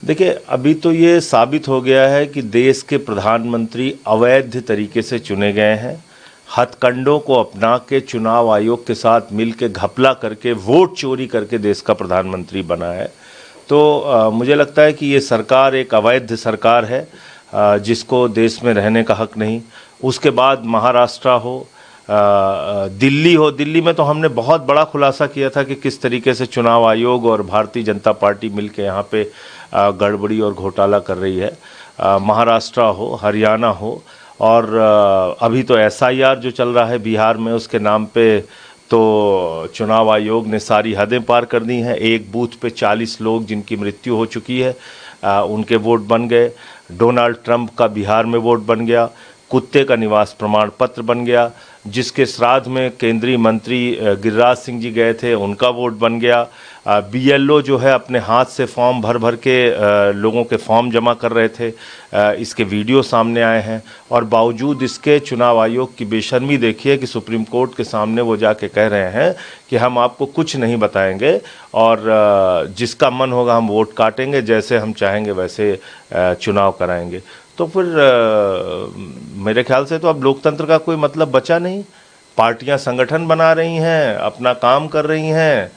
देखिए, अभी तो ये साबित हो गया है कि देश के प्रधानमंत्री अवैध तरीके से चुने गए हैं। हथकंडों को अपना के चुनाव आयोग के साथ मिलकर घपला करके वोट चोरी करके देश का प्रधानमंत्री बना है। तो मुझे लगता है कि ये सरकार एक अवैध सरकार है, जिसको देश में रहने का हक नहीं। उसके बाद महाराष्ट्र हो, दिल्ली हो, दिल्ली में तो हमने बहुत बड़ा खुलासा किया था कि किस तरीके से चुनाव आयोग और भारतीय जनता पार्टी मिलके यहाँ पे गड़बड़ी और घोटाला कर रही है। महाराष्ट्र हो, हरियाणा हो, और अभी तो एसआईआर जो चल रहा है बिहार में, उसके नाम पे तो चुनाव आयोग ने सारी हदें पार कर दी हैं। एक बूथ पे 40 लोग जिनकी मृत्यु हो चुकी है, उनके वोट बन गए। डोनाल्ड ट्रंप का बिहार में वोट बन गया। कुत्ते का निवास प्रमाण पत्र बन गया। जिसके श्राद्ध में केंद्रीय मंत्री गिरिराज सिंह जी गए थे, उनका वोट बन गया। बीएलओ जो है अपने हाथ से फॉर्म भर भर के लोगों के फॉर्म जमा कर रहे थे, इसके वीडियो सामने आए हैं। और बावजूद इसके चुनाव आयोग की बेशर्मी देखिए कि सुप्रीम कोर्ट के सामने वो जाके कह रहे हैं कि हम आपको कुछ नहीं बताएंगे और जिसका मन होगा हम वोट काटेंगे, जैसे हम चाहेंगे वैसे चुनाव कराएंगे। तो फिर मेरे ख्याल से तो अब लोकतंत्र का कोई मतलब बचा नहीं। पार्टियां संगठन बना रही हैं, अपना काम कर रही हैं,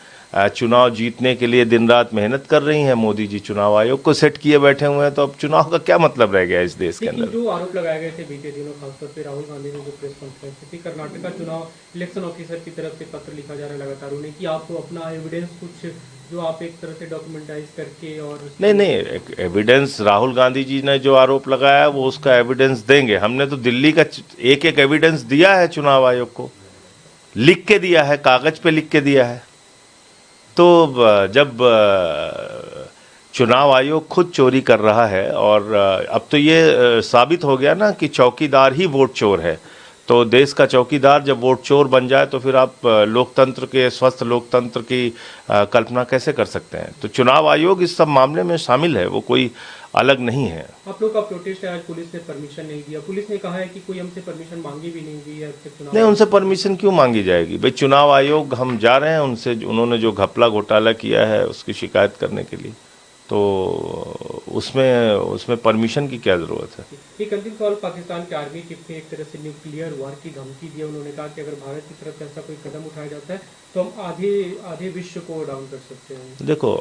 चुनाव जीतने के लिए दिन रात मेहनत कर रही हैं। मोदी जी चुनाव आयोग को सेट किए बैठे हुए हैं, तो अब चुनाव का क्या मतलब रह गया इस देश के अंदर। जो आरोप लगाए गए थे बीते दिनों, खासतौर पे राहुल गांधी ने जो प्रेस कॉन्फ्रेंस की, कर्नाटक का चुनाव इलेक्शन ऑफिसर की तरफ से पत्र लिखा जा रहा है लगातार उन्हें कि आपको अपना एविडेंस कुछ जो आप एक तरह से डॉक्यूमेंटाइज करके, और नहीं, एविडेंस राहुल गांधी जी ने जो आरोप लगाया वो उसका एविडेंस देंगे। हमने तो दिल्ली का एक एक एविडेंस दिया है चुनाव आयोग को, लिख के दिया है, कागज पे लिख के दिया है। तो जब चुनाव आयोग खुद चोरी कर रहा है, और अब तो ये साबित हो गया ना कि चौकीदार ही वोट चोर है, तो देश का चौकीदार जब वोट चोर बन जाए तो फिर आप लोकतंत्र के, स्वस्थ लोकतंत्र की कल्पना कैसे कर सकते हैं। तो चुनाव आयोग इस सब मामले में शामिल है, वो कोई अलग नहीं है। आप लोग का प्रोटेस्ट है, आज पुलिस ने परमिशन नहीं दिया। पुलिस ने कहा है कि कोई हमसे परमिशन मांगी भी नहीं गई है चुनाव। नहीं, उनसे परमिशन क्यों मांगी जाएगी भाई? चुनाव आयोग, हम जा रहे हैं उनसे, उन्होंने जो घपला घोटाला किया है उसकी शिकायत करने के लिए, तो उसमें परमिशन की क्या ज़रूरत है। एक अंतिम सवाल, पाकिस्तान के आर्मी चीफ ने एक तरह से न्यूक्लियर वार की धमकी दी। उन्होंने कहा कि अगर भारत की तरफ से ऐसा कोई कदम उठाया जाता है तो हम आधे विश्व को डाउन कर सकते हैं। देखो,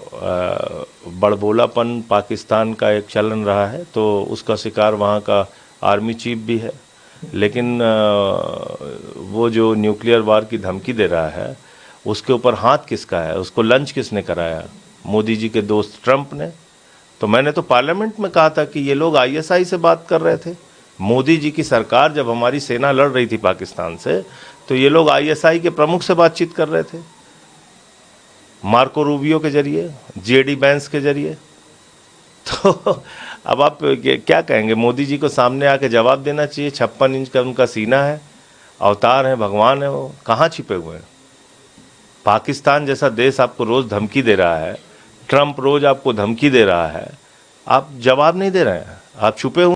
बड़बोलापन पाकिस्तान का एक चलन रहा है, तो उसका शिकार वहाँ का आर्मी चीफ भी है। लेकिन वो जो न्यूक्लियर वार की धमकी दे रहा है, उसके ऊपर हाथ किसका है? उसको लंच किसने कराया? मोदी जी के दोस्त ट्रंप ने। तो मैंने तो पार्लियामेंट में कहा था कि ये लोग आईएसआई से बात कर रहे थे। मोदी जी की सरकार जब हमारी सेना लड़ रही थी पाकिस्तान से, तो ये लोग आईएसआई के प्रमुख से बातचीत कर रहे थे, मार्को रूबियो के जरिए, जेडी बैंस के जरिए। तो अब आप क्या कहेंगे? मोदी जी को सामने आके जवाब देना चाहिए। 56 इंच का उनका सीना है, अवतार है, भगवान है, वो कहाँ छिपे हुए हैं? पाकिस्तान जैसा देश आपको रोज़ धमकी दे रहा है, ट्रंप रोज़ आपको धमकी दे रहा है, आप जवाब नहीं दे रहे हैं, आप छुपे हुए